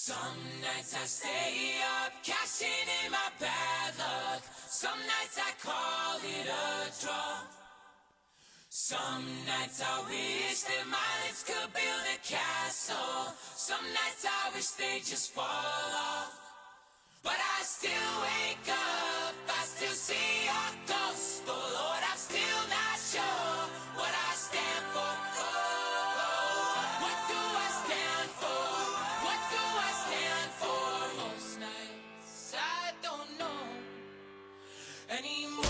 Some nights I stay up, cashing in my bad luck. Some nights I call it a draw. Some nights I wish that my lips could build a castle. Some nights I wish they just fall off. But I still wake up, I still see your ghost. But Lord, I'm still not sure what I stand for. Oh, what do I stand for? What do I stand for? Most nights I don't know anymore.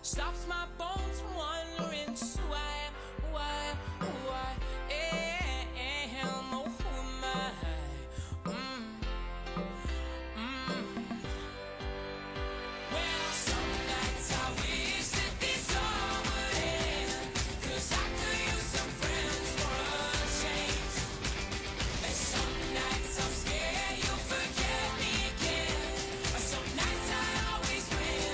Stops my bones from wondering why am, oh, who am I? Well, some nights I wish that this all would end, 'cause I could use some friends for a change. And some nights I'm scared you'll forget me again. Some nights I always win.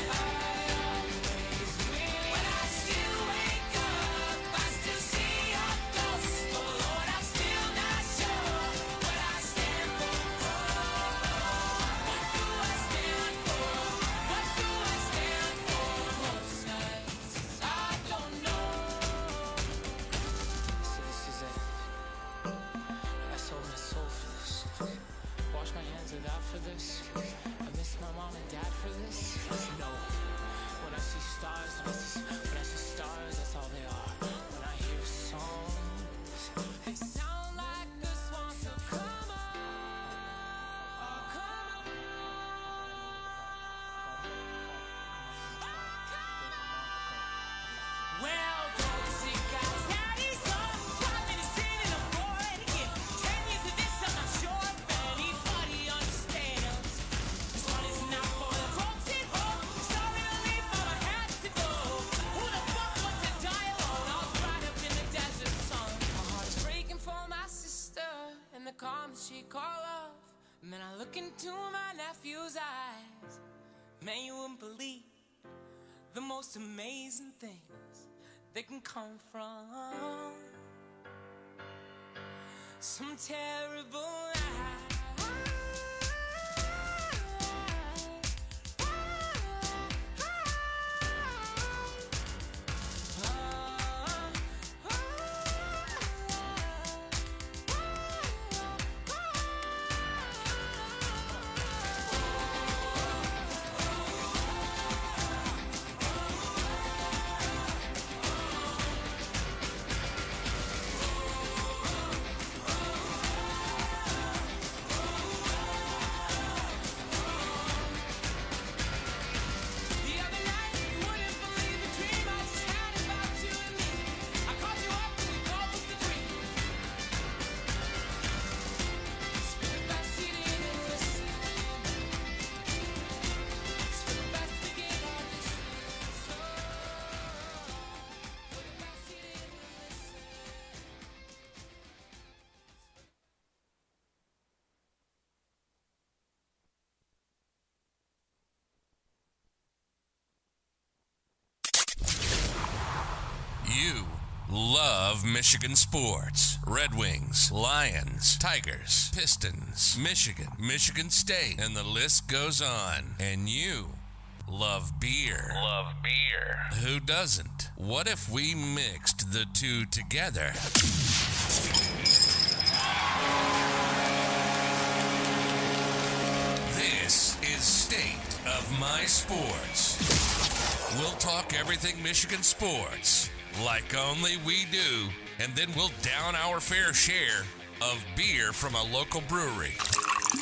When I still wake up, I still see your ghost. Oh Lord, I'm still not sure what I stand for. What do I stand for? What do I stand for? Most nights I don't know. So this is it. I sold my soul for this. Wash my hands of that for this. I miss my mom and dad for this. No. When I see stars, when I see stars, that's all they are. When I hear songs, They sound like a swan, so come on, come on, Well, those sick guys had his own. Probably the sin and I'm bored again. 10 years of this, I'm not sure if anybody understands. This one is not for the folks at home. Sorry to leave, but I had to go. Who the fuck wants to die alone? All dried up in the desert sun. My heart is breaking for my sister and the calm she call love. Man, I look into my nephew's eyes. Man, you wouldn't believe the most amazing things that can come from some terrible lie. The other night, you wouldn't believe the dream I just had about you and me. I called you up and we both agreed. Spin the back seat in and listen. It's for the best we get all this so. Put the back seat in and listen. You love Michigan sports. Red Wings, Lions, Tigers, Pistons, Michigan State, and the list goes on. And you love beer. Who doesn't? What if we mixed the two together? This is State of My Sports. We'll talk everything Michigan sports, like only we do, and then we'll down our fair share of beer from a local brewery.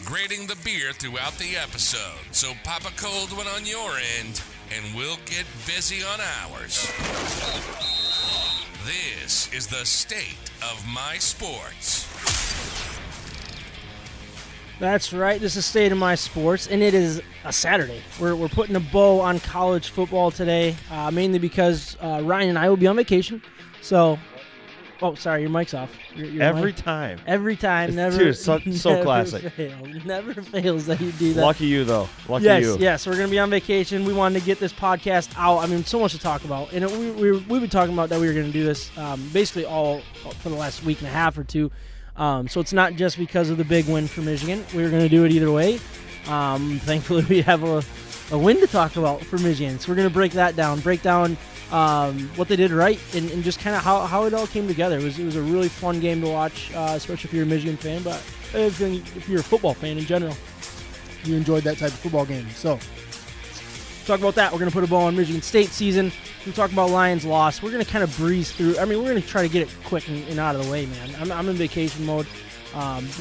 grading the beer throughout the episode. So pop a cold one on your end, and we'll get busy on ours. This is the state of my sports. That's right. This is State of My Sports, and it is a Saturday. We're putting a bow on college football today, mainly because Ryan and I will be on vacation. So, oh, sorry, your mic's off. Your Every mic. time. Every time. Never. Dude, so never classic. Never fails that you do that. Lucky you, though. Lucky you. Yes, we're going to be on vacation. We wanted to get this podcast out. I mean, so much to talk about. And we've been talking about that we were going to do this basically all for the last week and a half or two. So it's not just because of the big win for Michigan. We were going to do it either way. Thankfully, we have a win to talk about for Michigan. So we're going to break down what they did right and just kind of how it all came together. It was a really fun game to watch, especially if you're a Michigan fan, but if you're a football fan in general, you enjoyed that type of football game. So talk about that. We're going to put a bow on Michigan State season. We'll talk about Lions loss. We're going to kind of breeze through. I mean, we're going to try to get it quick and out of the way, man. I'm in vacation mode.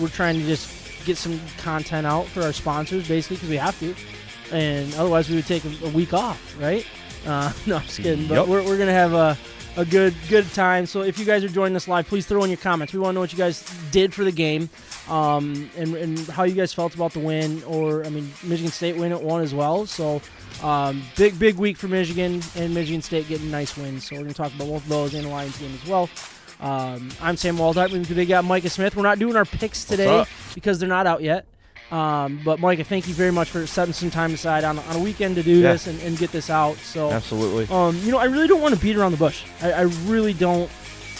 We're trying to just get some content out for our sponsors, basically, because we have to. And otherwise, we would take a week off, right? No, I'm just kidding. But Yep. we're going to have a good time. So if you guys are joining us live, please throw in your comments. We want to know what you guys did for the game and how you guys felt about the win. Or, I mean, Michigan State won as well. So big week for Michigan and Michigan State getting nice wins. So we're going to talk about both of those and the Lions game as well. I'm Sam Waldheim. They got Micah Smith. We're not doing our picks today because they're not out yet. But Micah, thank you very much for setting some time aside on a weekend to do this and get this out. So absolutely. I really don't want to beat around the bush. I really don't.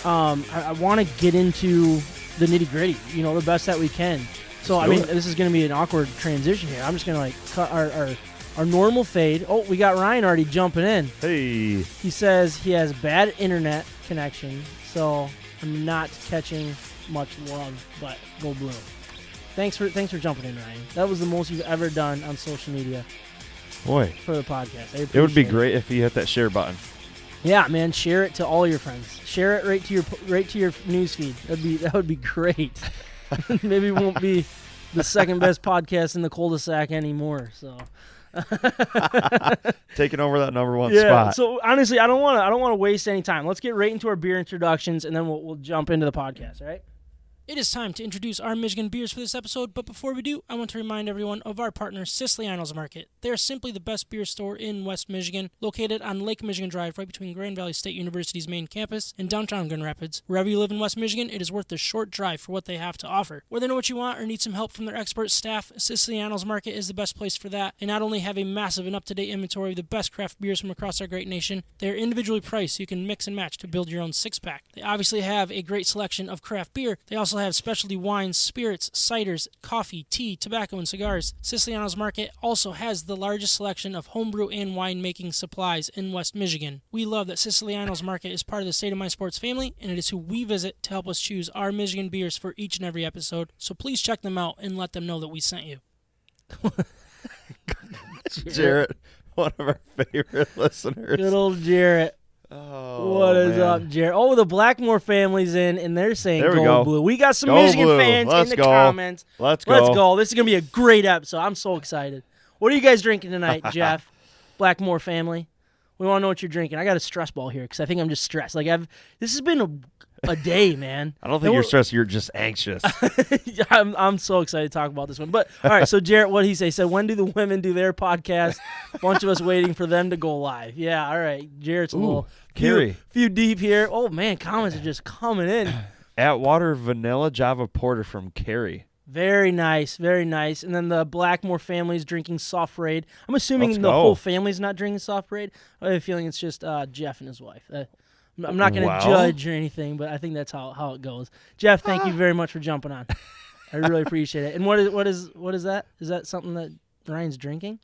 I want to get into the nitty gritty. The best that we can. So I mean, this is going to be an awkward transition here. I'm just going to cut our normal fade. Oh, we got Ryan already jumping in. Hey. He says he has bad internet connection, so I'm not catching much love. But go blue. Thanks for jumping in, Ryan. That was the most you've ever done on social media. Boy, for the podcast. I appreciate it would be great if you hit that share button. Yeah, man, share it to all your friends. Share it right to your news feed. That would be great. Maybe it won't be the second best podcast in the cul-de-sac anymore. So taking over that number one spot. So honestly, I don't want to waste any time. Let's get right into our beer introductions, and then we'll jump into the podcast. All right. It is time to introduce our Michigan beers for this episode, but before we do, I want to remind everyone of our partner, Siciliano's Market. They are simply the best beer store in West Michigan, located on Lake Michigan Drive, right between Grand Valley State University's main campus and downtown Grand Rapids. Wherever you live in West Michigan, it is worth the short drive for what they have to offer. Whether you know what you want or need some help from their expert staff, Siciliano's Market is the best place for that. They not only have a massive and up-to-date inventory of the best craft beers from across our great nation, they are individually priced so you can mix and match to build your own six-pack. They obviously have a great selection of craft beer. They also have specialty wines, spirits, ciders, coffee, tea, tobacco, and cigars. Siciliano's Market also has the largest selection of homebrew and winemaking supplies in West Michigan. We love that Siciliano's Market is part of the State of My Sports family, and it is who we visit to help us choose our Michigan beers for each and every episode. So please check them out and let them know that we sent you. Jarrett, one of our favorite listeners. Good old Jarrett. Oh, what is man. up, Jared? Oh, the Blackmore family's in, and they're saying There we gold go. blue. We got some Go Michigan blue. fans Let's in the go. comments. Let's go. This is going to be a great episode. I'm so excited. What are you guys drinking tonight, Jeff? Blackmore family? We want to know what you're drinking. I got a stress ball here because I think I'm just stressed. This has been a day, man. I don't think you're stressed. You're just anxious. I'm so excited to talk about this one. But, all right, so Jarrett, what did he say? He said, when do the women do their podcast? A bunch of us waiting for them to go live. Yeah, all right. Jarrett's a little few deep here. Oh, man, comments are just coming in. Atwater Vanilla Java Porter from Carrie. Very nice, very nice. And then the Blackmore family's drinking Soft Raid. I'm assuming Let's the go. whole family's not drinking Soft Raid. I have a feeling it's just Jeff and his wife. I'm not going to Well. judge or anything, but I think that's how it goes. Jeff, thank you very much for jumping on. I really appreciate it. And what is that? Is that something that Ryan's drinking?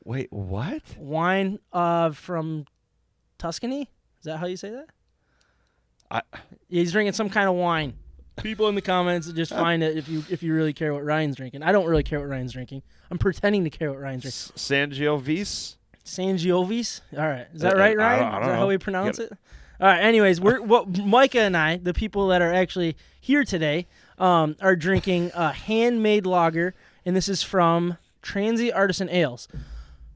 Wait, what? Wine from Tuscany? Is that how you say that? He's drinking some kind of wine. People in the comments just find it if you really care what Ryan's drinking. I don't really care what Ryan's drinking. I'm pretending to care what Ryan's drinking. Sangiovese? Sangiovis? All right. Is that right, Ryan? I don't Is that know. how we pronounce it? All right. Anyways, Micah and I, the people that are actually here today, are drinking a handmade lager, and this is from Transient Artisan Ales.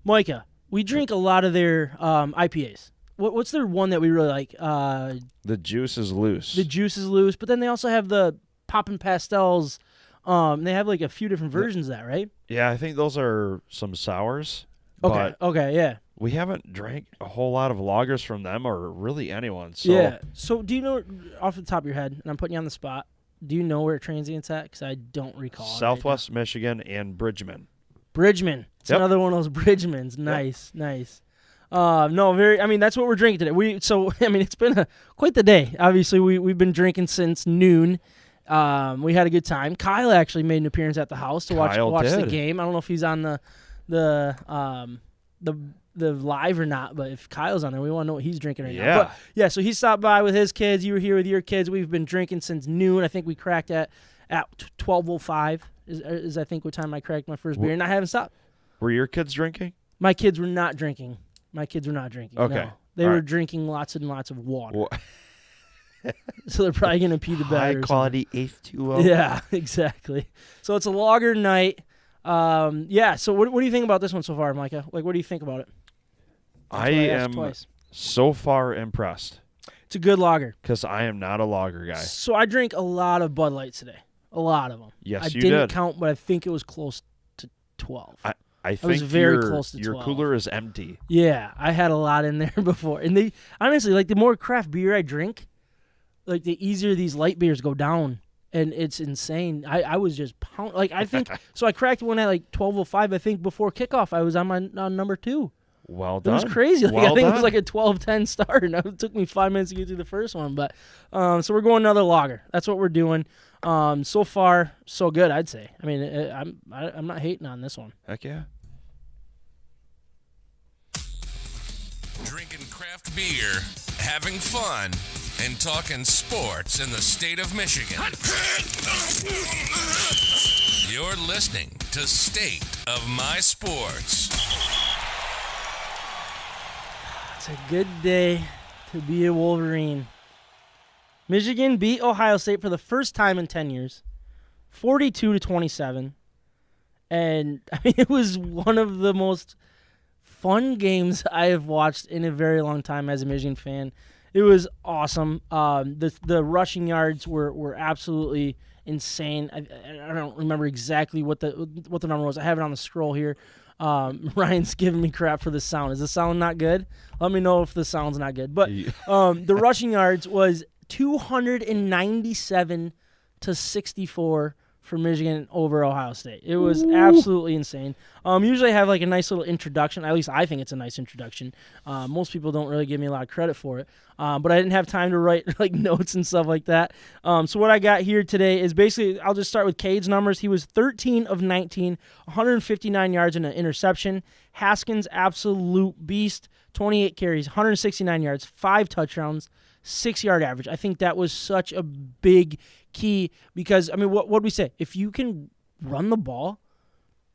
Micah, we drink a lot of their IPAs. What's their one that we really like? The juice is loose. The juice is loose, but then they also have the Poppin' Pastels. They have like a few different versions of that, right? Yeah, I think those are some sours. Okay. But Okay. Yeah. we haven't drank a whole lot of lagers from them or really anyone. So Yeah. So do you know off the top of your head, and I'm putting you on the spot, do you know where Transient's at? Because I don't recall. Southwest Michigan and Bridgman. Bridgman. It's another one of those Bridgmans. Nice. Nice. No, very. I mean, that's what we're drinking today. It's been quite the day. Obviously, we've been drinking since noon. We had a good time. Kyle actually made an appearance at the house to watch the game. I don't know if he's on the live or not, but if Kyle's on there, we want to know what he's drinking right now. But, yeah, so he stopped by with his kids. You were here with your kids. We've been drinking since noon. I think we cracked at 12:05 is I think what time I cracked my first beer, and I haven't stopped. Were your kids drinking? My kids were not drinking. Okay. No. They were drinking lots and lots of water. So they're probably going to pee the bed. High quality H2O. Yeah, exactly. So it's a lager night. So what do you think about this one so far, Micah? Like, what do you think about it? I am so far impressed. It's a good lager. Because I am not a lager guy. So I drank a lot of Bud Lights today. A lot of them. Yes, you did. I didn't count, but I think it was close to 12. I think was very close to 12. Your cooler is empty. Yeah, I had a lot in there before. And they honestly, like, the more craft beer I drink, like, the easier these light beers go down. And it's insane. I was just I think so. I cracked one at like 12:05. I think before kickoff, I was on number 2. Well done. It was crazy. Like, well I think done. it was like a 12:10 start, and it took me 5 minutes to get through the first one. But so we're going another lager. That's what we're doing. So far, so good. I'd say. I mean, I'm not hating on this one. Heck yeah. Drinking craft beer, having fun, and talking sports in the state of Michigan. You're listening to State of My Sports. It's a good day to be a Wolverine. Michigan beat Ohio State for the first time in 10 years, 42-27. And I mean, it was one of the most fun games I have watched in a very long time as a Michigan fan. It was awesome. The rushing yards were absolutely insane. I don't remember exactly what the number was. I have it on the scroll here. Ryan's giving me crap for the sound. Is the sound not good? Let me know if the sound's not good. But the rushing yards was 297 to 64 for Michigan over Ohio State. It was absolutely insane. Usually I have like a nice little introduction. At least I think it's a nice introduction. Most people don't really give me a lot of credit for it. But I didn't have time to write like notes and stuff like that. So what I got here today is basically, I'll just start with Cade's numbers. He was 13 of 19, 159 yards and an interception. Haskins, absolute beast, 28 carries, 169 yards, 5 touchdowns, 6-yard average. I think that was such a big key because, I mean, what would we say? If you can run the ball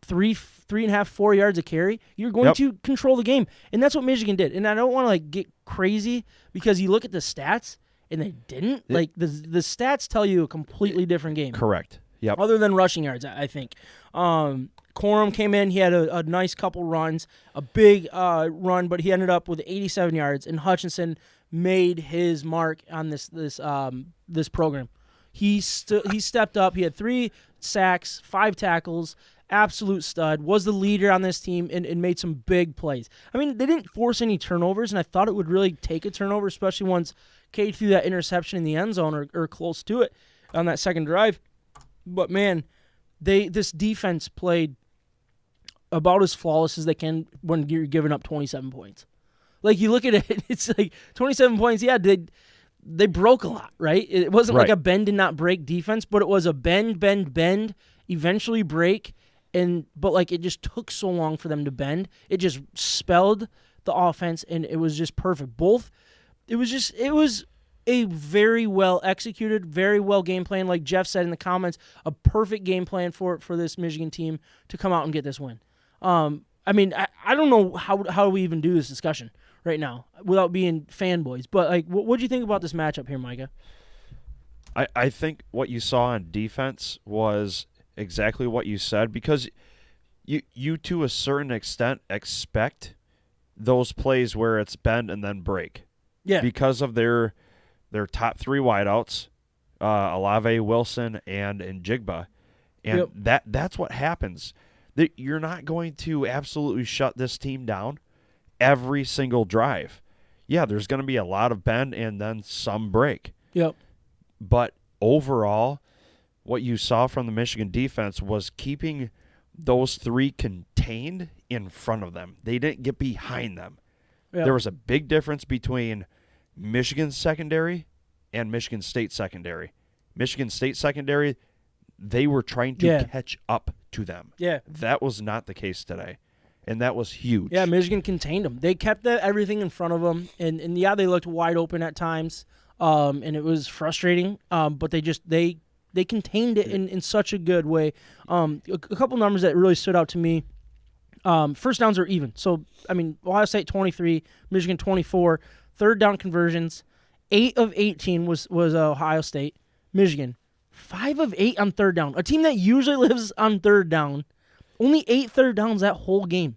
3.5, 4 yards a carry, you're going to control the game. And that's what Michigan did. And I don't want to like get crazy because you look at the stats and they didn't. Like the stats tell you a completely different game. Correct. Yep. Other than rushing yards, I think. Corum came in. He had a nice couple runs, a big run, but he ended up with 87 yards. And Hutchinson made his mark on this program. He stepped up. He had 3 sacks, 5 tackles, absolute stud, was the leader on this team and made some big plays. I mean, they didn't force any turnovers, and I thought it would really take a turnover, especially once Cade threw that interception in the end zone or close to it on that second drive. But, man, this defense played about as flawless as they can when you're giving up 27 points. Like, you look at it, it's like 27 points, yeah, they broke a lot, right? It wasn't like a bend and not break defense, but it was a bend, eventually break, but like it just took so long for them to bend. It just spelled the offense, and it was just perfect. It was a very well executed, very well game plan. Like Jeff said in the comments, a perfect game plan for this Michigan team to come out and get this win. I mean, I don't know how we even do this discussion right now without being fanboys. But like, what do you think about this matchup here, Micah? I think what you saw on defense was exactly what you said, because you to a certain extent expect those plays where it's bend and then break. Yeah. Because of their top three wideouts, Olave, Wilson, and Njigba. And that's what happens. You're not going to absolutely shut this team down every single drive. Yeah, there's going to be a lot of bend and then some break. Yep. But overall, what you saw from the Michigan defense was keeping those three contained in front of them. They didn't get behind them. Yep. There was a big difference between Michigan's secondary and Michigan State secondary. Michigan State secondary, they were trying to catch up to them. Yeah. That was not the case today, and that was huge. Yeah, Michigan contained them. They kept everything in front of them, and they looked wide open at times, and it was frustrating, but they contained it in such a good way. A couple numbers that really stood out to me. First downs are even. So, Ohio State 23, Michigan 24. Third down conversions, 8 of 18 was Ohio State. Michigan, 5 of 8 on third down. A team that usually lives on third down, only 8 third downs that whole game.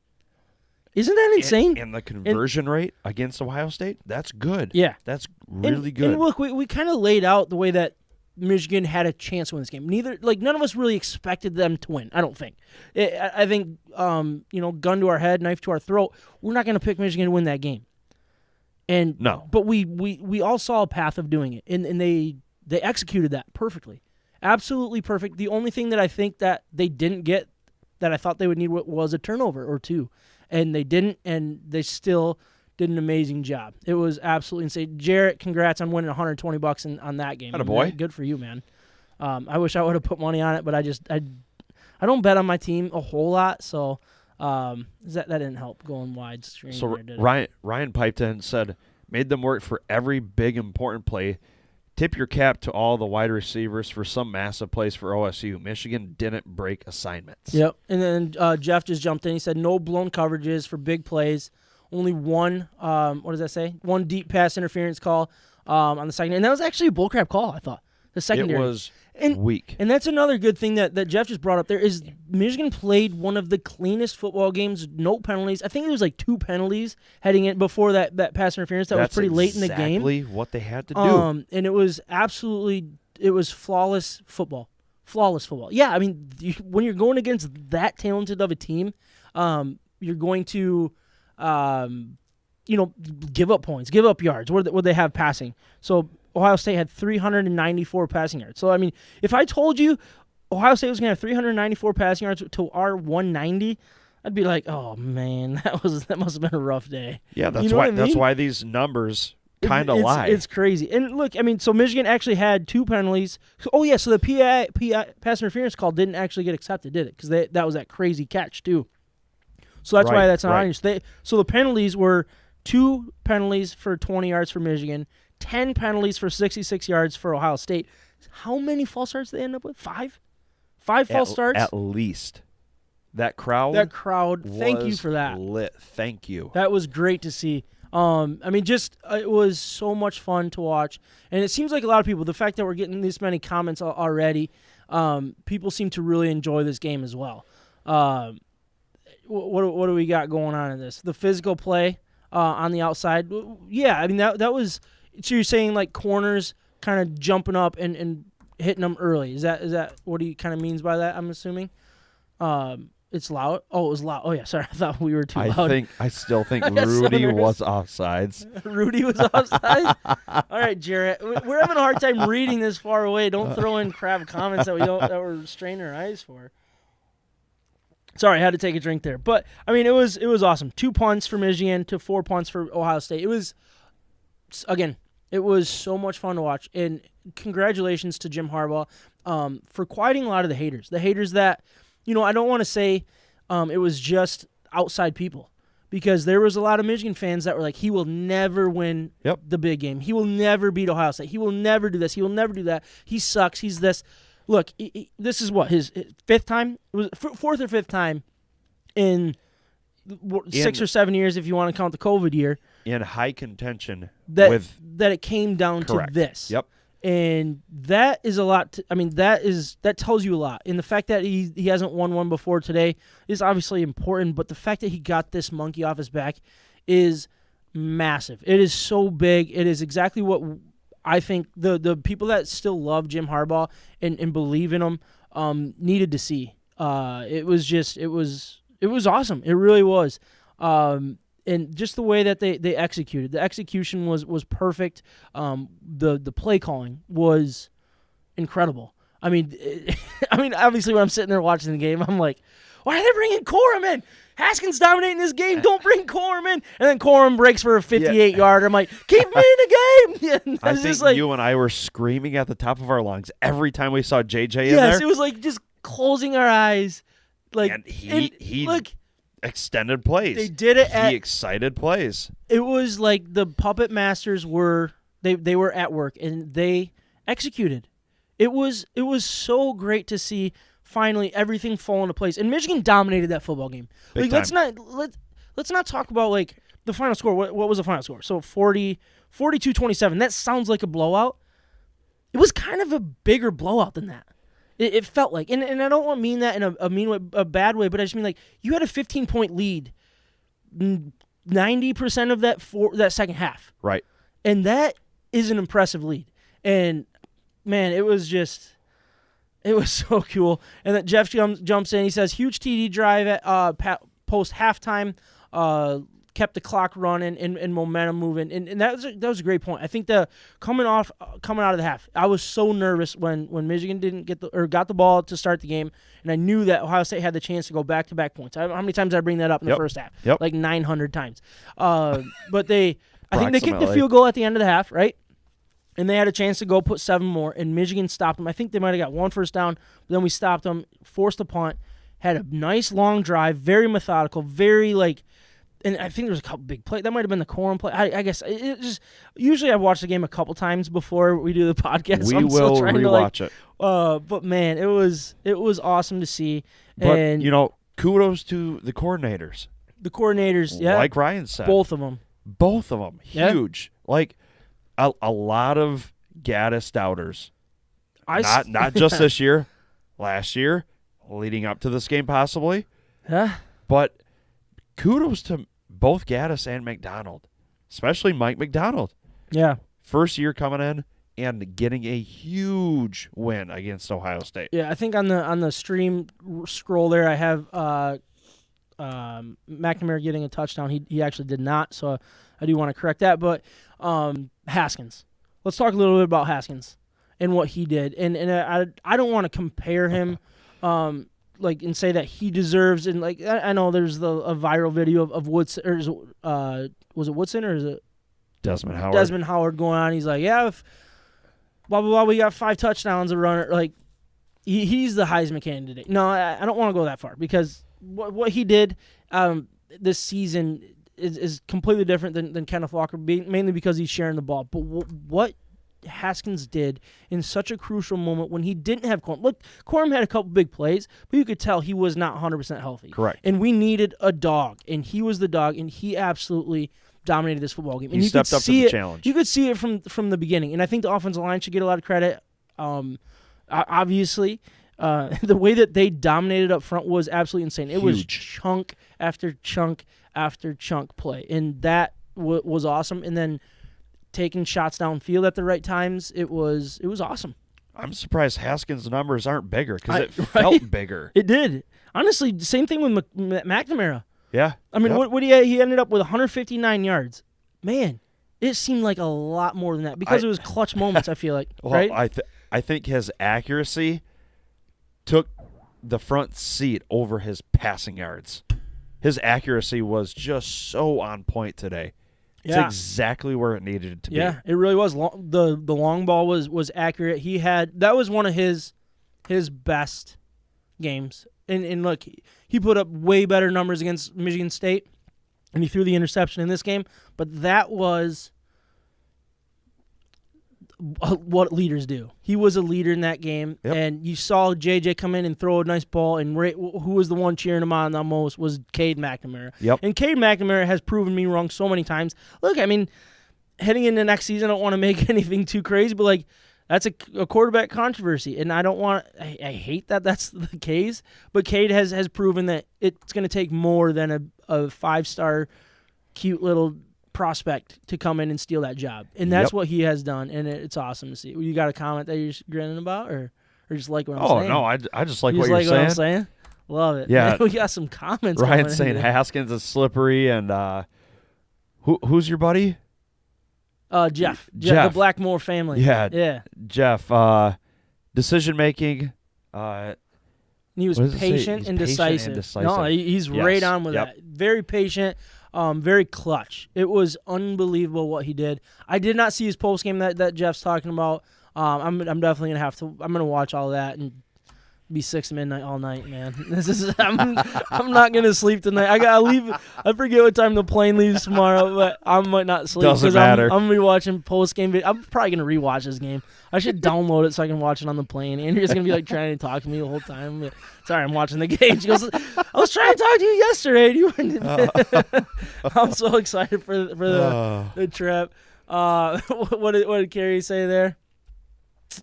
Isn't that insane? And the conversion rate against Ohio State, that's good. Yeah. That's really good. And look, we kind of laid out the way that Michigan had a chance to win this game. None of us really expected them to win, I don't think. I think, gun to our head, knife to our throat, we're not going to pick Michigan to win that game. And no. But we all saw a path of doing it, and they executed that perfectly. Absolutely perfect. The only thing that I think that they didn't get that I thought they would need was a turnover or two. And they didn't, and they still did an amazing job. It was absolutely insane. Jarrett, congrats on winning $120 on that game. Attaboy. Good for you, man. I wish I would have put money on it, but I don't bet on my team a whole lot, so that didn't help going wide. So Ryan piped in and said, made them work for every big important play. Tip your cap to all the wide receivers for some massive plays for OSU. Michigan didn't break assignments. Yep. And then Jeff just jumped in. He said no blown coverages for big plays. Only one, what does that say? One deep pass interference call on the second. And that was actually a bullcrap call, I thought. The secondary. It was weak. And that's another good thing that Jeff just brought up there is Michigan played one of the cleanest football games, no penalties. I think it was like 2 penalties heading in before that pass interference. That's was pretty late in the game. That's exactly what they had to do. And it was flawless football. Flawless football. Yeah, when you're going against that talented of a team, you're going to give up points, give up yards. What they have passing. So Ohio State had 394 passing yards. So, if I told you Ohio State was going to have 394 passing yards to our 190, I'd be like, oh, man, that must have been a rough day. Yeah, that's why these numbers kind of lie. It's crazy. And look, so Michigan actually had 2 penalties. So the PI pass interference call didn't actually get accepted, did it? Because that was that crazy catch, too. So that's why that's not on you. So the penalties were 2 penalties for 20 yards for Michigan, 10 penalties for 66 yards for Ohio State. How many false starts did they end up with? 5? 5 false starts? At least. That crowd, thank you for that. Lit. Thank you. That was great to see. It was so much fun to watch. And it seems like a lot of people, the fact that we're getting this many comments already, people seem to really enjoy this game as well. What do we got going on in this? The physical play on the outside. Yeah, that was. So you're saying like corners kind of jumping up and hitting them early. Is that what he kind of means by that? I'm assuming. It's loud. Oh, it was loud. Oh yeah, sorry. I thought we were too loud. I still think Rudy was offsides. Rudy was offsides. All right, Jarrett. We're having a hard time reading this far away. Don't throw in crap comments that we're straining our eyes for. Sorry, I had to take a drink there. But it was awesome. 2 punts for Michigan to 4 punts for Ohio State. It was so much fun to watch. And congratulations to Jim Harbaugh for quieting a lot of the haters. The haters that, I don't want to say it was just outside people. Because there was a lot of Michigan fans that were like, he will never win the big game. He will never beat Ohio State. He will never do this. He will never do that. He sucks. He's this. Look, this is what, his 5th time? It was 4th or 5th time in 6 or 7 years if you want to count the COVID year. In high contention. That it came down correct. To this. Yep. And that is a lot. That tells you a lot. And the fact that he hasn't won one before today is obviously important. But the fact that he got this monkey off his back is massive. It is so big. It is exactly what I think the people that still love Jim Harbaugh and believe in him needed to see. It was awesome. It really was. And just the way that they executed. The execution was perfect. The play calling was incredible. I mean, obviously when I'm sitting there watching the game, I'm like, why are they bringing Corum in? Haskins dominating this game. Don't bring Corum in. And then Corum breaks for a 58-yarder. I'm like, keep me in the game. I think you and I were screaming at the top of our lungs every time we saw JJ in there. Yes, it was like just closing our eyes. Like, and he extended plays. They did it He excited plays. It was like the puppet masters were they were at work and they executed. It was so great to see finally everything fall into place. And Michigan dominated that football game. Big Like time. let's not talk about like the final score. What was the final score? So 42-27. That sounds like a blowout. It was kind of a bigger blowout than that. It felt like, and I don't mean that in a bad way, but I just mean like you had a 15-point lead, 90% of that second half, Right. and that is an impressive lead. And man, it was so cool. And that Jeff jumps in, he says huge TD drive at post halftime, kept the clock running and momentum moving, and that was a great point. I think coming out of the half, I was so nervous when Michigan got the ball to start the game, and I knew that Ohio State had the chance to go back-to-back points. How many times did I bring that up in the first half? Yep. Like 900 times. But I think they kicked the field goal at the end of the half, right? And they had a chance to go put 7 more, and Michigan stopped them. I think they might have got one first down, but then we stopped them, forced a punt, had a nice long drive, very methodical, very like. And I think there was a couple big plays. That might have been the Corum play. I guess it just usually I watch the game a couple times before we do the podcast. We so I'm will still trying rewatch to it. But man, it was awesome to see. But And kudos to the coordinators. the coordinators, yeah, Like Ryan said, both of them. Yeah. huge. Like a lot of Gaddis doubters. Not just this year, last year, leading up to this game possibly. Yeah. But kudos to both Gaddis and McDonald, especially Mike McDonald. Yeah. First year coming in and getting a huge win against Ohio State. Yeah, I think on the stream scroll there I have McNamara getting a touchdown. He actually did not, so I do want to correct that. But Haskins. Let's talk a little bit about Haskins and what he did. And I don't want to compare him and say that he deserves, and like I know there's a viral video of Woodson, or was it Woodson or is it Desmond Howard? Desmond Howard going on. He's like, yeah, if blah blah blah, we got 5 touchdowns a runner. Like he's the Heisman candidate. No, I don't want to go that far because what he did this season is completely different than Kenneth Walker, mainly because he's sharing the ball. But what Haskins did in such a crucial moment when he didn't have Corum. Look, Corum had a couple big plays, but you could tell he was not 100% healthy. Correct. And we needed a dog, and he was the dog, and he absolutely dominated this football game. And He stepped up to the challenge. You could see it from the beginning, and I think the offensive line should get a lot of credit. Obviously, the way that they dominated up front was absolutely insane. It was chunk after chunk after chunk play, and that was awesome. And then taking shots downfield at the right times, it was awesome. I'm surprised Haskins' numbers aren't bigger because it felt bigger. It did. Honestly, same thing with McNamara. Yeah. I mean, Yep. what he ended up with 159 yards. Man, it seemed like a lot more than that because it was clutch moments, I feel like. Well, right? I think his accuracy took the front seat over his passing yards. His accuracy was just so on point today. It's exactly where it needed to be. Yeah, it really was. The long ball was accurate. That was one of his best games. And look, he put up way better numbers against Michigan State, and he threw the interception in this game. But that was what leaders do. He was a leader in that game, and you saw JJ come in and throw a nice ball, and who was the one cheering him on the most was Cade McNamara. Yep. And Cade McNamara has proven me wrong so many times. Look, I mean, heading into next season, I don't want to make anything too crazy, but like That's a quarterback controversy, and I don't want. I hate that that's the case. But Cade has proven that it's going to take more than a 5-star, cute little prospect to come in and steal that job, and that's what he has done, and it's awesome to see. You got a comment that you're grinning about, or just like what I'm saying? Oh no, I just like you what just you're like saying. What I'm saying. Love it. Yeah, Man, we got some comments. Ryan's saying Haskins is slippery, and who's your buddy? Jeff, the Blackmore family. Yeah. Jeff. Decision making. He was patient and decisive. No, he's right on with that. Very patient, very clutch. It was unbelievable what he did. I did not see his post game that Jeff's talking about. I'm definitely gonna have to. I'm gonna watch all that and be 6 midnight all night, man. I'm not gonna sleep tonight. I gotta leave. I forget what time the plane leaves tomorrow, but I might not sleep because I'm gonna be watching post game. I'm probably gonna rewatch this game. I should download it so I can watch it on the plane. Andrew's gonna be like trying to talk to me the whole time. But, sorry, I'm watching the game. She goes, "I was trying to talk to you yesterday. I'm so excited for the trip. What did Carrie say there?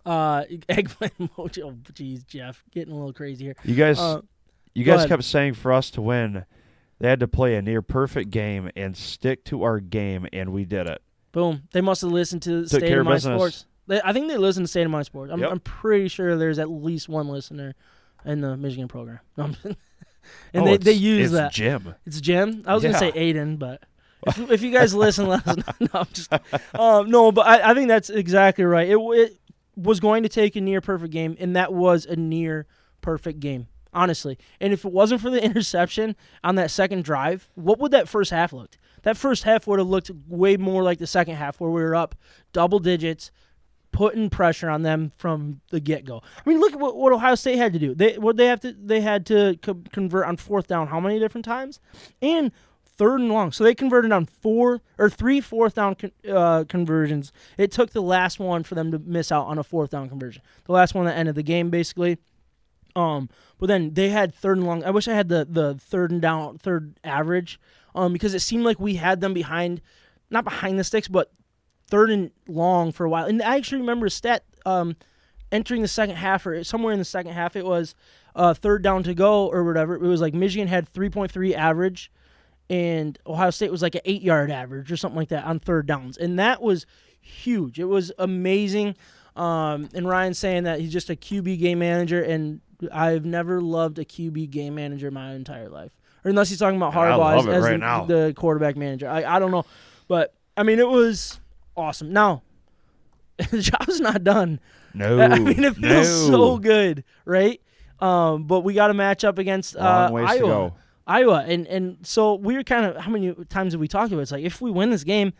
Eggplant emoji. Oh, jeez, Jeff, getting a little crazy here. You guys kept saying for us to win, they had to play a near perfect game and stick to our game, and we did it. Boom. They must have listened to State of My Sports. I think they listen to State of My Sports. I'm pretty sure there's at least one listener in the Michigan program. And they use that. It's Jim. It's Jim? I was going to say Aiden, but if you guys listen, let us know. No, but I think that's exactly right. It was going to take a near-perfect game, and that was a near-perfect game, honestly. And if it wasn't for the interception on that second drive, what would that first half look? That first half would have looked way more like the second half where we were up double digits, putting pressure on them from the get-go. I mean, look at what Ohio State had to do. They had to convert on 4th down how many different times? And 3rd and long. So they converted on 3 4th down conversions. It took the last one for them to miss out on a 4th down conversion. The last one that ended the game, basically. But then they had 3rd and long. I wish I had the 3rd average, because it seemed like we had them not behind the sticks, but 3rd and long for a while. And I actually remember a stat entering the second half, or somewhere in the second half, it was 3rd down to go or whatever. It was like Michigan had 3.3 average, and Ohio State was like an 8-yard average or something like that on 3rd downs. And that was huge. It was amazing. And Ryan's saying that he's just a QB game manager, and I've never loved a QB game manager my entire life. Or unless he's talking about Harbaugh as the quarterback manager. I don't know. But, I mean, it was awesome. Now, the job's not done. No. I mean, it feels so good, right? But we got to match up against Iowa. And so we were kind of, how many times have we talked about it? It's like, if we win this game,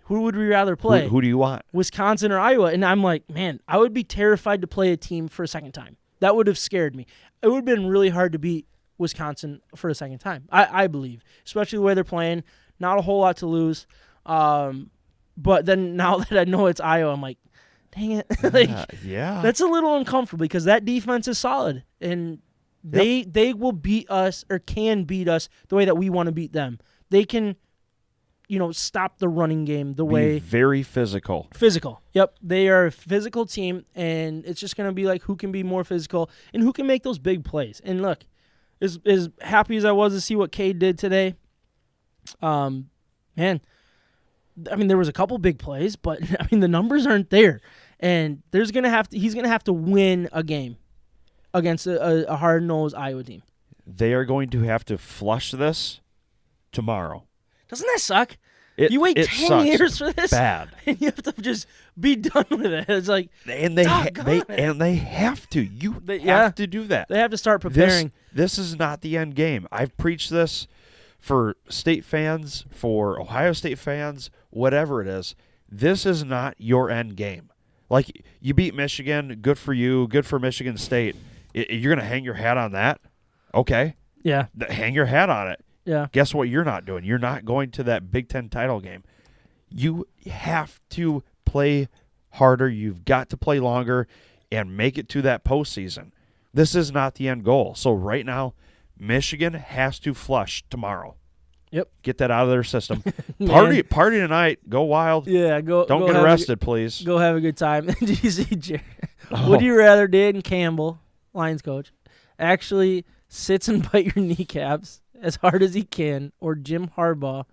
who would we rather play? Who do you want? Wisconsin or Iowa? And I'm like, man, I would be terrified to play a team for a second time. That would have scared me. It would have been really hard to beat Wisconsin for a second time, I believe, especially the way they're playing. Not a whole lot to lose. But then now that I know it's Iowa, I'm like, dang it. That's a little uncomfortable because that defense is solid. And they will beat us, or can beat us the way that we want to beat them. They can, stop the running game the way. Very physical. Physical. Yep. They are a physical team, and it's just going to be like who can be more physical and who can make those big plays. And look, as happy as I was to see what Cade did today, man, I mean, there was a couple big plays, but I mean, the numbers aren't there. And he's going to have to win a game against a hard-nosed Iowa team. They are going to have to flush this tomorrow. Doesn't that suck? You wait 10 years for this, bad, and you have to just be done with it. It's like, and they have to. They have to do that. They have to start preparing. This is not the end game. I've preached this for State fans, for Ohio State fans, whatever it is. This is not your end game. Like, you beat Michigan, good for you, good for Michigan State. You're going to hang your hat on that? Okay. Yeah. Hang your hat on it. Yeah. Guess what you're not doing? You're not going to that Big Ten title game. You have to play harder. You've got to play longer and make it to that postseason. This is not the end goal. So right now, Michigan has to flush tomorrow. Yep. Get that out of their system. Man. Party tonight. Go wild. Yeah, Don't go get have arrested, please. Go have a good time. Did you see Jared? Would you rather Dan Campbell, Lions coach, actually sits and bite your kneecaps as hard as he can, or Jim Harbaugh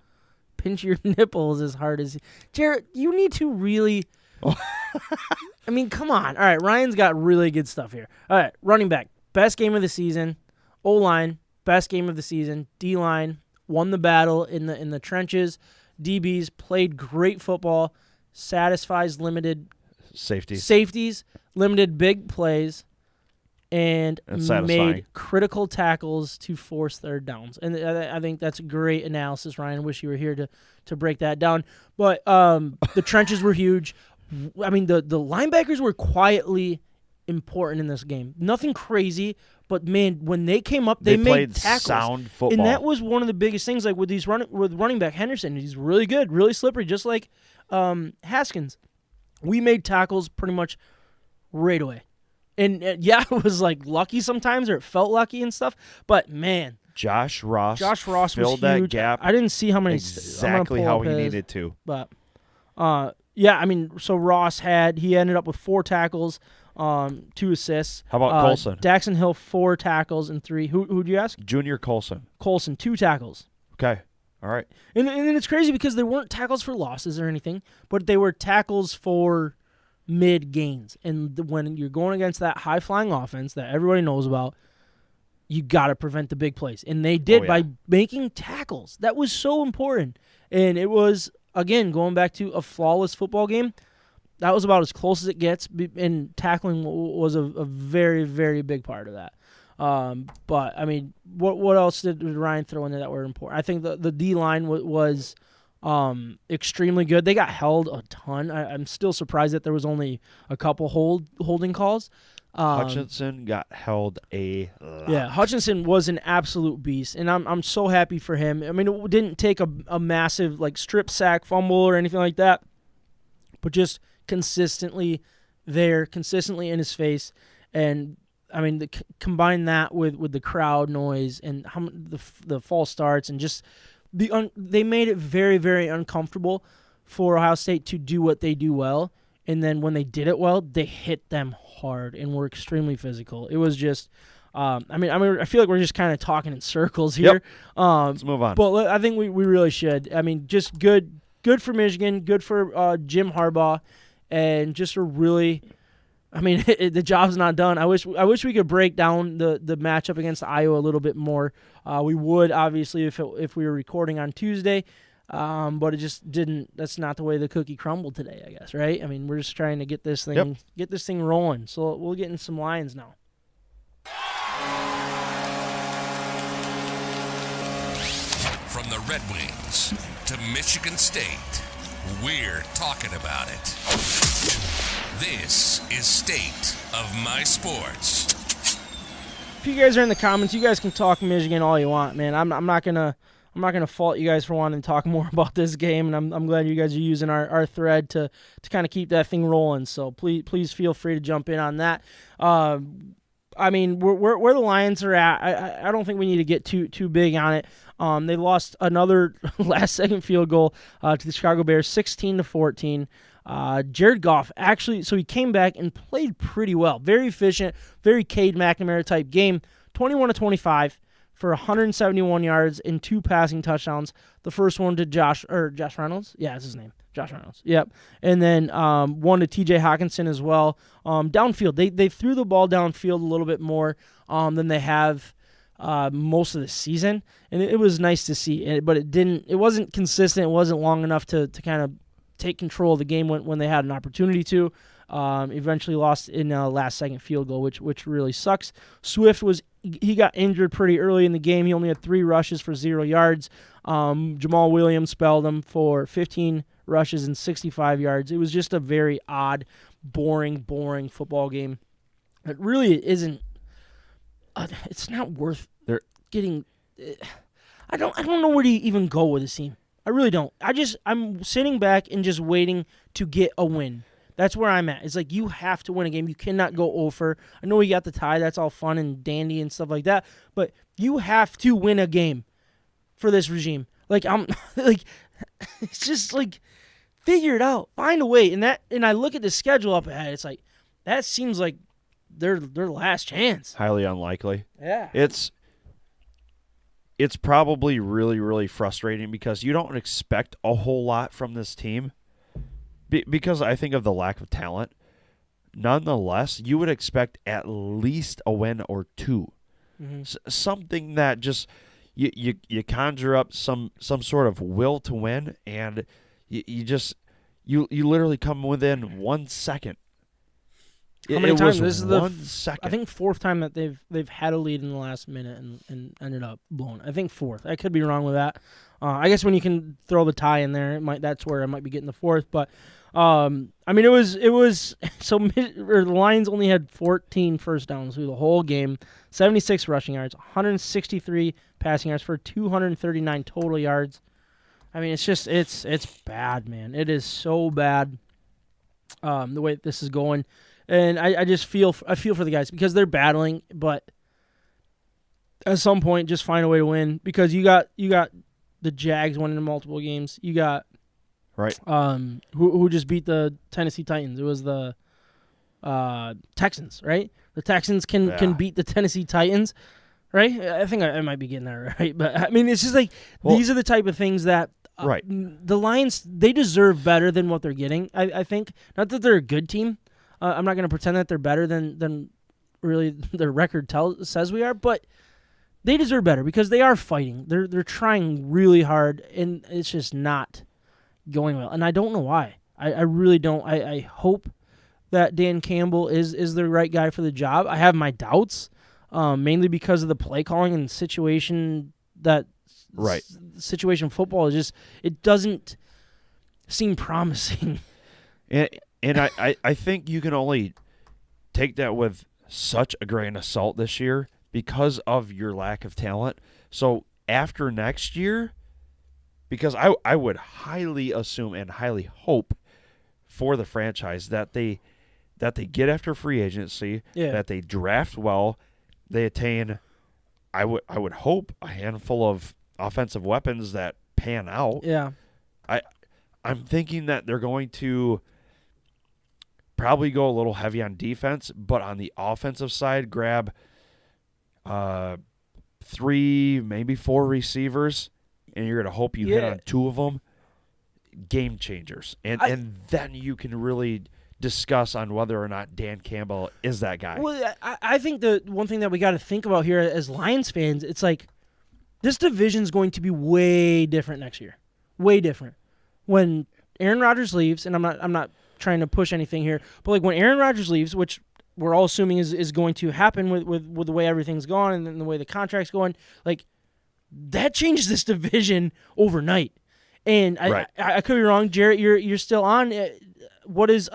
pinch your nipples as hard as he... Jared, you need to really... I mean, come on. All right, Ryan's got really good stuff here. All right, running back, best game of the season. O-line, best game of the season. D-line, won the battle in the trenches. DBs played great football, satisfies limited safeties, limited big plays, and made critical tackles to force third downs. And I think that's a great analysis, Ryan. I wish you were here to break that down. But the trenches were huge. I mean, the linebackers were quietly important in this game. Nothing crazy, but man, when they came up, they made played tackles. Sound football. And that was one of the biggest things. Like with running back Henderson, he's really good, really slippery, just like Haskins. We made tackles pretty much right away. And yeah, it was like lucky sometimes, or it felt lucky and stuff. But man, Josh Ross filled was that huge. gap. I didn't see how many exactly how he needed to. But yeah, I mean, so Ross he ended up with 4 tackles, 2 assists. How about Colson? Daxon Hill 4 tackles and 3. Who'd you ask? Junior Colson. 2 tackles. Okay. All right. And it's crazy because they weren't tackles for losses or anything, but they were tackles for mid gains. And when you're going against that high flying offense that everybody knows about, you got to prevent the big plays. And they did by making tackles. That was so important. And it was, again, going back to a flawless football game, that was about as close as it gets, and tackling was a very, very big part of that. But, I mean, what else did Ryan throw in there that were important? I think the D-line was extremely good. They got held a ton. I'm still surprised that there was only a couple holding calls. Hutchinson got held a lot. Yeah, Hutchinson was an absolute beast, and I'm so happy for him. I mean, it didn't take a massive like strip sack, fumble, or anything like that, but just consistently there, consistently in his face. And I mean, combine that with the crowd noise and the false starts, and just they made it very, very uncomfortable for Ohio State to do what they do well. And then when they did it well, they hit them hard and were extremely physical. It was just, I feel like we're just kind of talking in circles here. Yep. Let's move on. But I think we really should. I mean, just good for Michigan, good for Jim Harbaugh, and just a really, I mean, the job's not done. I wish we could break down the matchup against Iowa a little bit more. We would, obviously, if we were recording on Tuesday. But it just didn't. That's not the way the cookie crumbled today, I guess, right? I mean, we're just trying to get this thing rolling. So we'll get in some Lions now. From the Red Wings to Michigan State, we're talking about it. This is State of My Sports. If you guys are in the comments, you guys can talk Michigan all you want, man. I'm not gonna fault you guys for wanting to talk more about this game, and I'm glad you guys are using our thread to kind of keep that thing rolling. So please feel free to jump in on that. I mean, where the Lions are at, I don't think we need to get too big on it. They lost another last-second field goal to the Chicago Bears, 16-14. Jared Goff actually, so he came back and played pretty well, very efficient, very Cade McNamara type game, 21-25. For 171 yards and 2 passing touchdowns. The first one to Josh Reynolds. Yeah, that's his name. Josh Reynolds. Yep. And then one to TJ Hawkinson as well. Downfield, they threw the ball downfield a little bit more than they have most of the season, and it was nice to see. But it wasn't consistent. It wasn't long enough to kind of take control of the game when they had an opportunity to. Eventually lost in a last-second field goal, which really sucks. Swift he got injured pretty early in the game. He only had 3 rushes for 0 yards. Jamal Williams spelled him for 15 rushes and 65 yards. It was just a very odd, boring football game. It really isn't. It's not worth getting. I don't know where to even go with this team. I really don't. I'm sitting back and just waiting to get a win. That's where I'm at. It's like you have to win a game. You cannot go over. I know we got the tie. That's all fun and dandy and stuff like that. But you have to win a game for this regime. Like I'm like it's just like figure it out, find a way. And I look at the schedule up ahead. It's like that seems like their last chance. Highly unlikely. Yeah. It's probably really, really frustrating because you don't expect a whole lot from this team because I think of the lack of talent. Nonetheless, you would expect at least a win or two. Mm-hmm. Something that just you conjure up some sort of will to win, and you literally come within 1 second. How many times? This is the 1 second. I think fourth time that they've had a lead in the last minute and ended up blown. I think fourth. I could be wrong with that. I guess when you can throw the tie in there, that's where I might be getting the fourth. But I mean, it was so the Lions only had 14 first downs through the whole game, 76 rushing yards, 163 passing yards for 239 total yards. I mean, it's bad, man. It is so bad. The way this is going. And I just feel for the guys because they're battling, but at some point, just find a way to win because you got the Jags winning in multiple games. You got right who just beat the Tennessee Titans. It was the Texans, right? The Texans can beat the Tennessee Titans, right? I think I might be getting that right, but I mean it's just like these are the type of things that. Right. The Lions, they deserve better than what they're getting. I think not that they're a good team. I'm not going to pretend that they're better than really their record says we are, but they deserve better because they are fighting. They're trying really hard, and it's just not going well. And I don't know why. I really don't. I hope that Dan Campbell is the right guy for the job. I have my doubts, mainly because of the play calling and situation that situation football is just it doesn't seem promising. And I think you can only take that with such a grain of salt this year because of your lack of talent. So after next year, because I would highly assume and highly hope for the franchise that they get after free agency, that they draft well, they attain, I would hope, a handful of offensive weapons that pan out. Yeah. I'm thinking that they're going to probably go a little heavy on defense, but on the offensive side, grab 3, maybe 4 receivers, and you're going to hope you hit on 2 of them. Game changers. And then you can really discuss on whether or not Dan Campbell is that guy. Well, I think the one thing that we got to think about here as Lions fans, it's like this division's going to be way different next year. Way different. When Aaron Rodgers leaves, and I'm not trying to push anything here, but like when Aaron Rodgers leaves, which we're all assuming is going to happen with the way everything's gone and the way the contract's going, like that changes this division overnight. And I could be wrong, Jarrett. You're still on. What is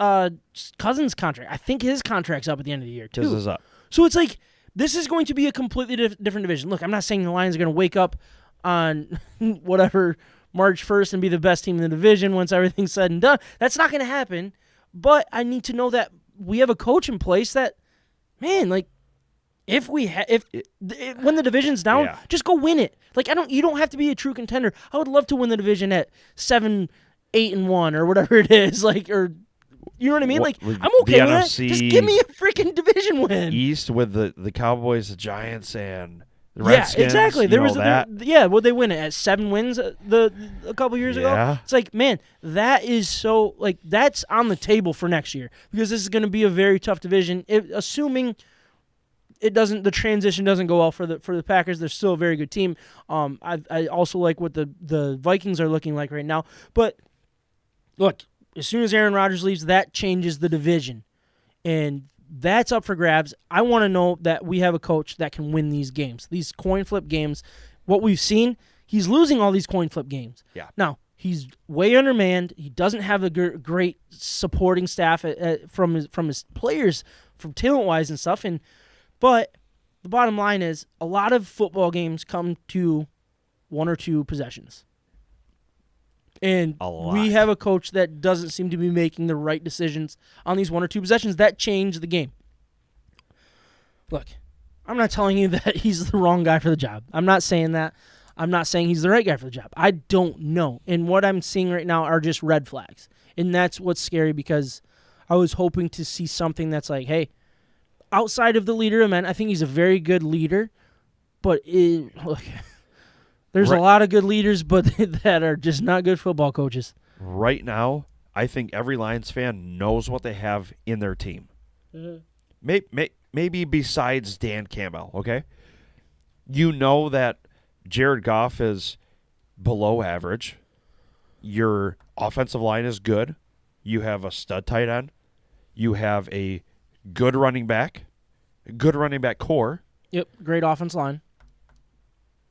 Cousins' contract? I think his contract's up at the end of the year too. His is up. So it's like this is going to be a completely different division. Look, I'm not saying the Lions are going to wake up on whatever March 1st and be the best team in the division once everything's said and done. That's not going to happen. But I need to know that we have a coach in place that, man, like, when the division's down, just go win it. Like you don't have to be a true contender. I would love to win the division at 7-8-1 or whatever it is. Like, or you know what I mean? Like, I'm okay with that. Just give me a freaking division win. East with the Cowboys, the Giants, and the Redskins. Yeah, exactly. There was that. They win it at 7 wins a couple years ago. It's like, man, that is so like that's on the table for next year because this is going to be a very tough division. Assuming the transition doesn't go well for the Packers. They're still a very good team. I also like what the Vikings are looking like right now. But look, as soon as Aaron Rodgers leaves, that changes the division, and that's up for grabs. I want to know that we have a coach that can win these games, these coin flip games. What we've seen, he's losing all these coin flip games. Yeah. Now he's way undermanned. He doesn't have a great supporting staff from his players, from talent wise and stuff, But the bottom line is a lot of football games come to 1 or 2 possessions. And we have a coach that doesn't seem to be making the right decisions on these 1 or 2 possessions that change the game. Look, I'm not telling you that he's the wrong guy for the job. I'm not saying that. I'm not saying he's the right guy for the job. I don't know. And what I'm seeing right now are just red flags. And that's what's scary because I was hoping to see something that's like, hey, outside of the leader of men, I think he's a very good leader. But look, there's a lot of good leaders, but that are just not good football coaches. Right now, I think every Lions fan knows what they have in their team. Mm-hmm. Maybe besides Dan Campbell, okay? You know that Jared Goff is below average. Your offensive line is good. You have a stud tight end. You have a good running back core. Yep, great offense line.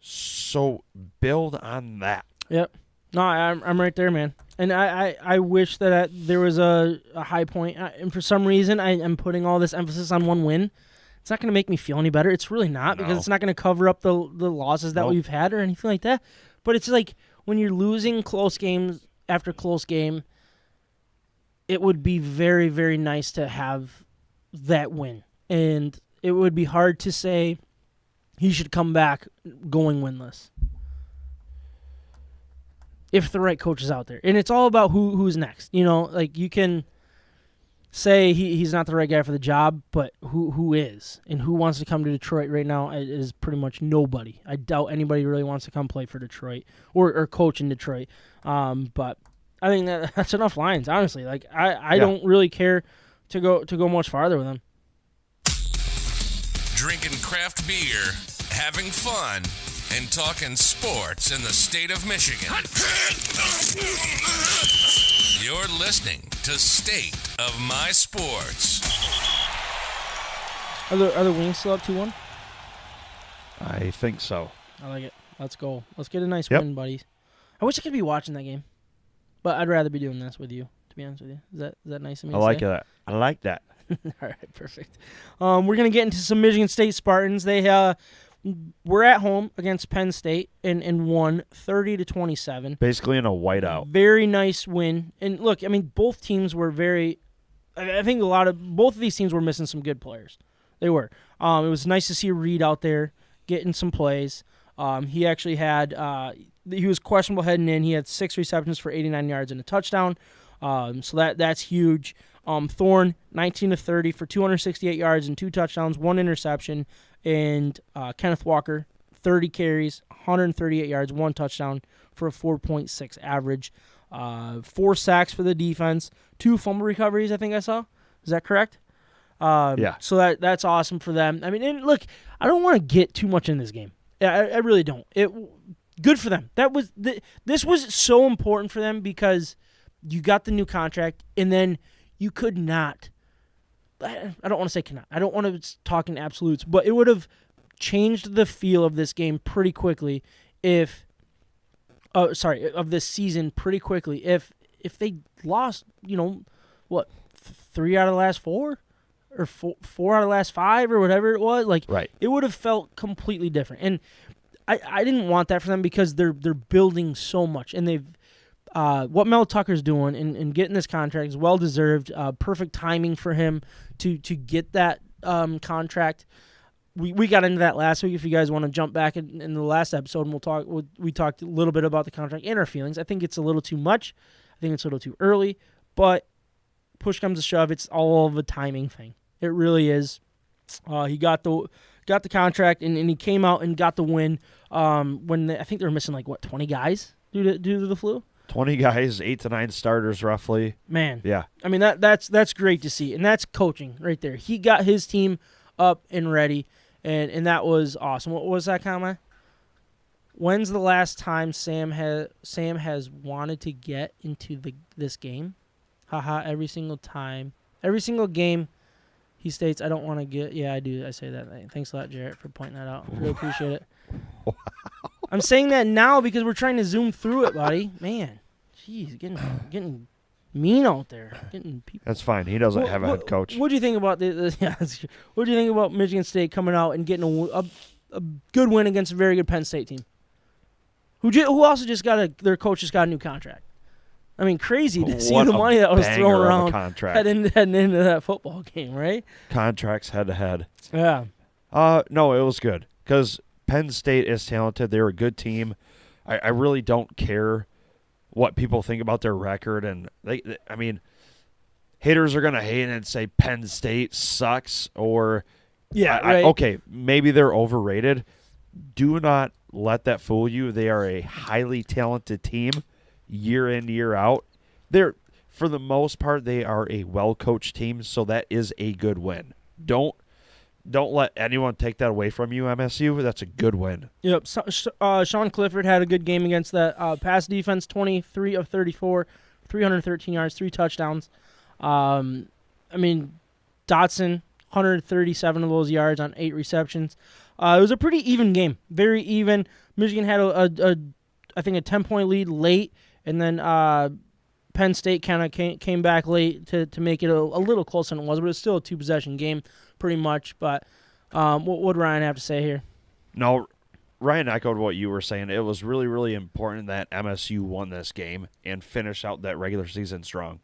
So build on that. Yep. No, I'm right there, man. And I wish that there was a high point. And for some reason, I'm putting all this emphasis on one win. It's not going to make me feel any better. It's really not because it's not going to cover up the losses that we've had or anything like that. But it's like when you're losing close games after close game, it would be very, very nice to have that win. And it would be hard to say he should come back going winless if the right coach is out there. And it's all about who's next. You know, like you can say he's not the right guy for the job, but who is? And who wants to come to Detroit right now is pretty much nobody. I doubt anybody really wants to come play for Detroit or coach in Detroit. But I think that's enough Lions, honestly. Like I don't really care to go much farther with them. Drinking craft beer, having fun, and talking sports in the state of Michigan. You're listening to State of My Sports. Are the Wings still up 2-1? I think so. I like it. Let's go. Let's get a nice win, buddies. I wish I could be watching that game, but I'd rather be doing this with you, to be honest with you. Is that nice of me to say? I like that. All right, perfect. We're going to get into some Michigan State Spartans. They were at home against Penn State and won 30-27. Basically in a whiteout. Very nice win. And look, I mean, both teams were I think both of these teams were missing some good players. They were. It was nice to see Reed out there getting some plays. He actually had he was questionable heading in. He had 6 receptions for 89 yards and a touchdown. So that's huge. Thorne, 19-30 for 268 yards and 2 touchdowns, 1 interception. And Kenneth Walker, 30 carries, 138 yards, 1 touchdown for a 4.6 average. 4 sacks for the defense, 2 fumble recoveries, I think I saw. Is that correct? Yeah. So that's awesome for them. I mean, and look, I don't want to get too much in this game. I really don't. Good for them. This was so important for them because you got the new contract, and then you could not. I don't want to say cannot. I don't want to talk in absolutes, but it would have changed the feel of this game pretty quickly of this season pretty quickly if they lost, 3 out of the last 4 or 4 out of the last 5 or whatever it was. Like, right. It would have felt completely different. And I didn't want that for them because they're building so much, and they've what Mel Tucker's doing and getting this contract is well deserved. Perfect timing for him to get that contract. We got into that last week. If you guys want to jump back in the last episode, and we talked a little bit about the contract and our feelings. I think it's a little too much. I think it's a little too early. But push comes to shove, it's all of a timing thing. It really is. He got the contract and he came out and got the win. I think they were missing 20 guys due to the flu. 20 guys, 8 to 9 starters roughly. Man. Yeah. I mean, that's great to see. And that's coaching right there. He got his team up and ready, and that was awesome. What was that comment? When's the last time Sam has wanted to get into this game? Haha, every single time. Every single game, he states, I don't want to get... Yeah, I do. I say that. Thanks a lot, Jarrett, for pointing that out. Really appreciate it. Wow. I'm saying that now because we're trying to zoom through it, buddy. Man, jeez, getting mean out there. Getting people. That's fine. He doesn't have a head coach. What do you think about what do you think about Michigan State coming out and getting a good win against a very good Penn State team? Who also just their coach just got a new contract. I mean, crazy to see the money that was thrown around heading into that football game, right? Contracts head to head. Yeah. No, it was good because Penn State is talented. They're a good team. I really don't care what people think about their record. And, haters are going to hate and say Penn State sucks or right. okay, maybe they're overrated. Do not let that fool you. They are a highly talented team year in, year out. For the most part, they are a well-coached team, so that is a good win. Don't let anyone take that away from you, MSU. That's a good win. Yep. Sean Clifford had a good game against that pass defense, 23 of 34, 313 yards, 3 touchdowns. Dotson, 137 of those yards on 8 receptions. It was a pretty even game, very even. Michigan had I think a 10-point lead late, and then Penn State kind of came back late to make it a little closer than it was, but it's still a 2-possession game pretty much. But what would Ryan have to say here? No, Ryan echoed what you were saying. It was really, really important that MSU won this game and finish out that regular season strong.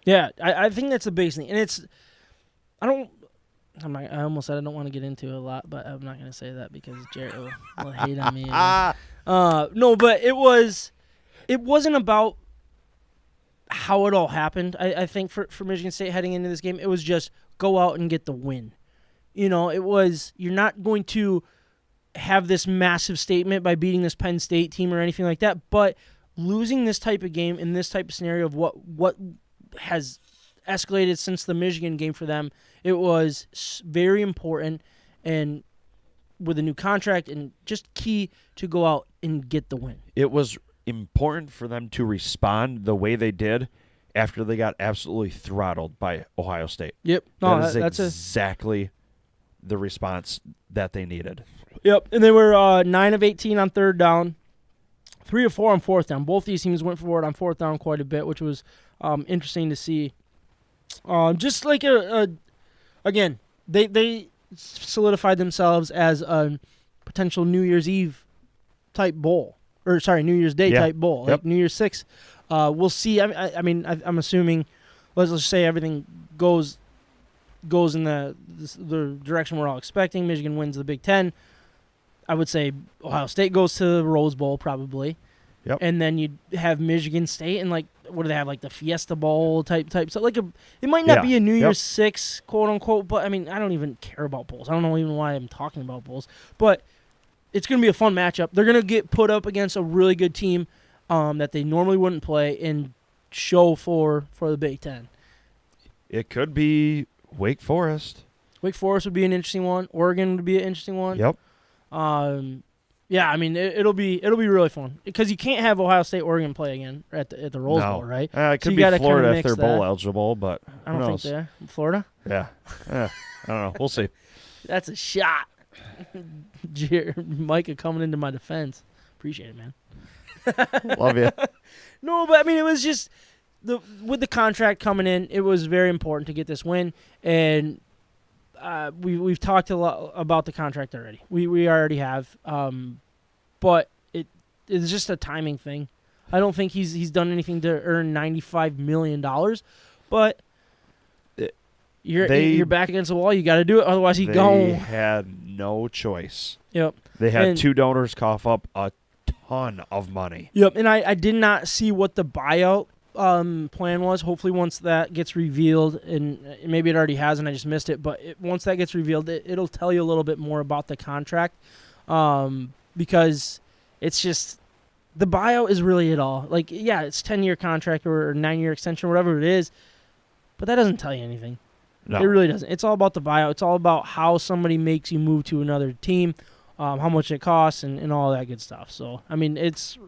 Yeah, I think that's the biggest thing. And I almost said I don't want to get into it a lot, but I'm not going to say that because Jarrett will hate on me. No, but it wasn't about how it all happened. I think for Michigan State heading into this game, it was just go out and get the win. It was, you're not going to have this massive statement by beating this Penn State team or anything like that, but losing this type of game in this type of scenario of what has escalated since the Michigan game for them, it was very important and with a new contract and just key to go out and get the win. It was important for them to respond the way they did after they got absolutely throttled by Ohio State. Yep. No, that's exactly the response that they needed. Yep. And they were 9 of 18 on third down, 3 of 4 on fourth down. Both these teams went forward on fourth down quite a bit, which was interesting to see. Just like again, they solidified themselves as a potential New Year's Eve type bowl. Or sorry, New Year's Day type bowl, like New Year's 6. We'll see. I'm assuming. Let's just say everything goes in the direction we're all expecting. Michigan wins the Big Ten. I would say Ohio State goes to the Rose Bowl probably. Yep. And then you'd have Michigan State and what do they have, like the Fiesta Bowl type. So it might not be a New Year's 6 quote unquote, but I don't even care about bowls. I don't know even why I'm talking about bowls, but it's going to be a fun matchup. They're going to get put up against a really good team that they normally wouldn't play and show for the Big Ten. It could be Wake Forest. Wake Forest would be an interesting one. Oregon would be an interesting one. Yep. It'll be really fun because you can't have Ohio State, Oregon play again at the Rose Bowl, right? It could be Florida if they're bowl eligible, but I don't think they're. Florida? Yeah. I don't know. We'll see. That's a shot. Micah coming into my defense. Appreciate it, man. Love you. No, but it was just with the contract coming in, it was very important to get this win, and we've talked a lot about the contract already. We already have, but it's just a timing thing. I don't think he's done anything to earn $95 million, but you're back against the wall. You got to do it, otherwise he's gone. They had no choice. Yep. They had 2 donors cough up a ton of money. Yep, and I did not see what the buyout plan was. Hopefully once that gets revealed, and maybe it already has and I just missed it, but once that gets revealed, it'll tell you a little bit more about the contract because it's just the buyout is really it all. It's 10-year contract or 9-year extension, whatever it is, but that doesn't tell you anything. No. It really doesn't. It's all about the buyout. It's all about how somebody makes you move to another team, how much it costs, and all that good stuff. So,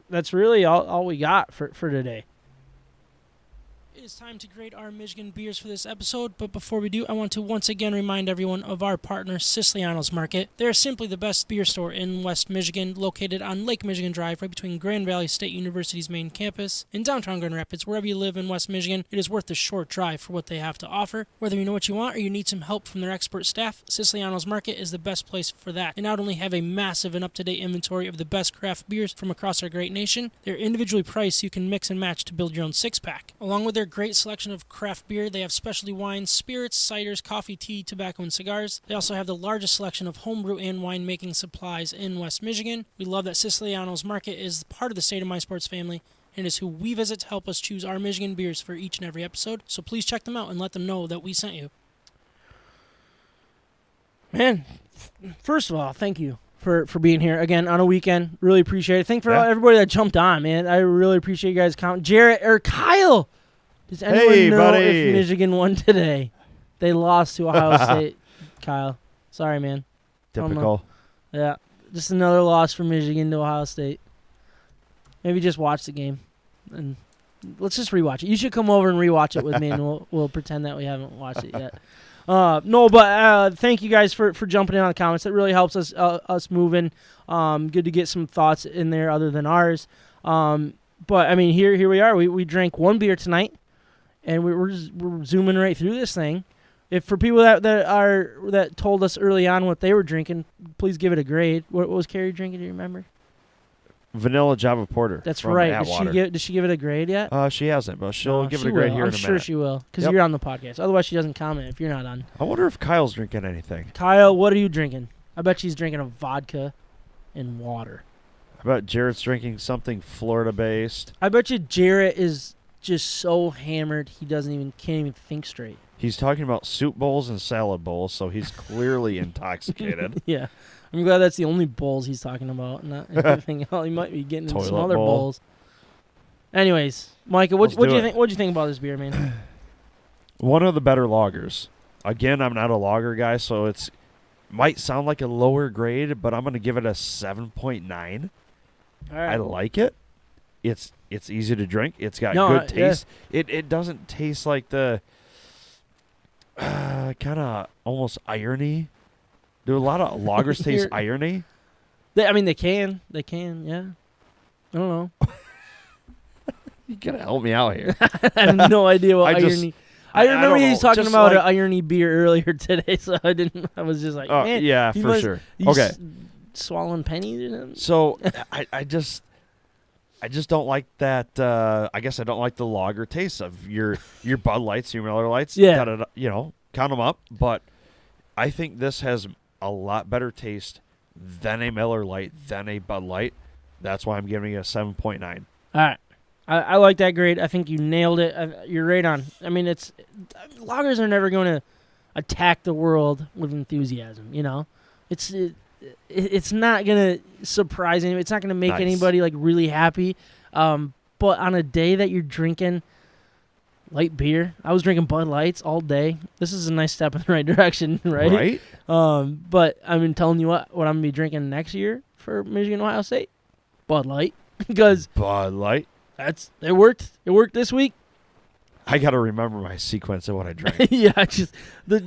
that's really all we got for today. It is time to grade our Michigan beers for this episode, but before we do, I want to once again remind everyone of our partner, Siciliano's Market. They are simply the best beer store in West Michigan, located on Lake Michigan Drive, right between Grand Valley State University's main campus in downtown Grand Rapids. Wherever you live in West Michigan, it is worth the short drive for what they have to offer. Whether you know what you want or you need some help from their expert staff, Siciliano's Market is the best place for that. They not only have a massive and up-to-date inventory of the best craft beers from across our great nation, they're individually priced so you can mix and match to build your own six-pack. Along with their great selection of craft beer. They have specialty wines, spirits, ciders, coffee, tea, tobacco, and cigars. They also have the largest selection of homebrew and winemaking supplies in West Michigan. We love that Siciliano's Market is part of the State of My Sports family and is who we visit to help us choose our Michigan beers for each and every episode. So please check them out and let them know that we sent you. Man, first of all, thank you for being here again on a weekend. Really appreciate it. Thank for everybody that jumped on, man. I really appreciate you guys counting. Jarrett or Kyle, does anyone know if Michigan won today? They lost to Ohio State. Kyle, sorry, man. Typical. Yeah, just another loss for Michigan to Ohio State. Maybe just watch the game and let's just rewatch it. You should come over and rewatch it with me, and we'll pretend that we haven't watched it yet. Thank you guys for jumping in on the comments. It really helps us moving. Good to get some thoughts in there other than ours. But I mean, here we are. We drank one beer tonight, and we're zooming right through this thing. If for people that told us early on what they were drinking, please give it a grade. What was Carrie drinking? Do you remember? Vanilla Java Porter. That's right. Did she give it a grade yet? She hasn't, but she'll give it a grade here in a minute. I'm sure she will, because you're on the podcast. Otherwise, she doesn't comment if you're not on. I wonder if Kyle's drinking anything. Kyle, what are you drinking? I bet she's drinking a vodka and water. I bet Jarrett's drinking something Florida-based. I bet you Jarrett is just so hammered he can't even think straight. He's talking about soup bowls and salad bowls, so he's clearly intoxicated. Yeah. I'm glad that's the only bowls he's talking about, not anything else. He might be getting into some other bowls. Anyways, Micah, what do you think? What do you think about this beer, man? One of the better lagers. Again, I'm not a lager guy, so it's might sound like a lower grade, but I'm going to give it a 7.9. All right. I like it. It's easy to drink. It's got good taste. Yeah. It doesn't taste like the kind of almost irony. Do a lot of lagers taste irony? They can. They can, yeah. I don't know. You got to help me out here. I have no idea what irony. I remember he was talking about an irony beer earlier today, so I was just like, man. Yeah, for sure. Okay. Swallowing pennies or something? So I just don't like that. I guess I don't like the lager taste of your Bud Lights, your Miller Lights. Yeah. Count them up. But I think this has a lot better taste than a Miller Lite, than a Bud Light. That's why I'm giving it a 7.9. All right. I like that grade. I think you nailed it. You're right on. I mean, lagers are never going to attack the world with enthusiasm, you know? It's not going to surprise anybody. It's not going to make anybody, like, really happy. But on a day that you're drinking light beer, I was drinking Bud Lights all day. This is a nice step in the right direction, right? Right. But I'm telling you what I'm going to be drinking next year for Michigan, Ohio State, Bud Light. Because Bud Light. It worked. It worked this week. I got to remember my sequence of what I drank. Yeah,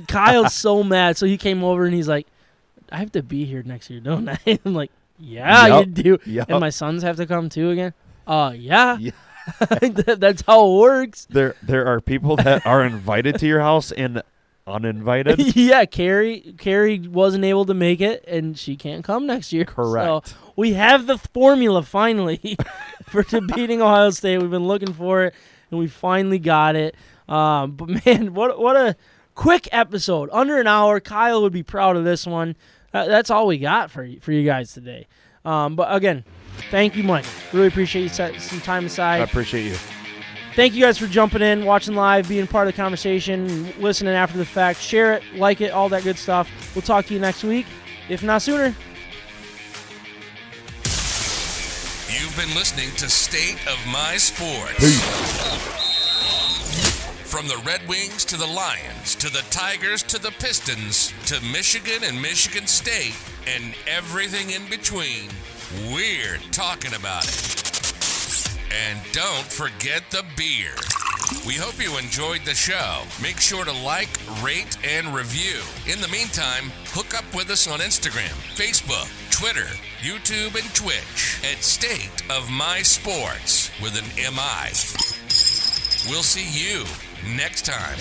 Kyle's so mad. So he came over and he's like, I have to be here next year, don't I? I'm like, yeah, you do. Yep. And my sons have to come too again. Yeah. That's how it works. There are people that are invited to your house and uninvited. Yeah, Carrie wasn't able to make it, and she can't come next year. Correct. So we have the formula finally for beating Ohio State. We've been looking for it, and we finally got it. But man, what a quick episode! Under an hour. Kyle would be proud of this one. That's all we got for you guys today. But again, thank you, Mike. Really appreciate you setting some time aside. I appreciate you. Thank you guys for jumping in, watching live, being part of the conversation, listening after the fact. Share it, like it, all that good stuff. We'll talk to you next week, if not sooner. You've been listening to State of My Sports. Peace. From the Red Wings to the Lions, to the Tigers, to the Pistons, to Michigan and Michigan State, and everything in between, we're talking about it. And don't forget the beer. We hope you enjoyed the show. Make sure to like, rate, and review. In the meantime, hook up with us on Instagram, Facebook, Twitter, YouTube, and Twitch at State of My Sports with an MI. We'll see you next time.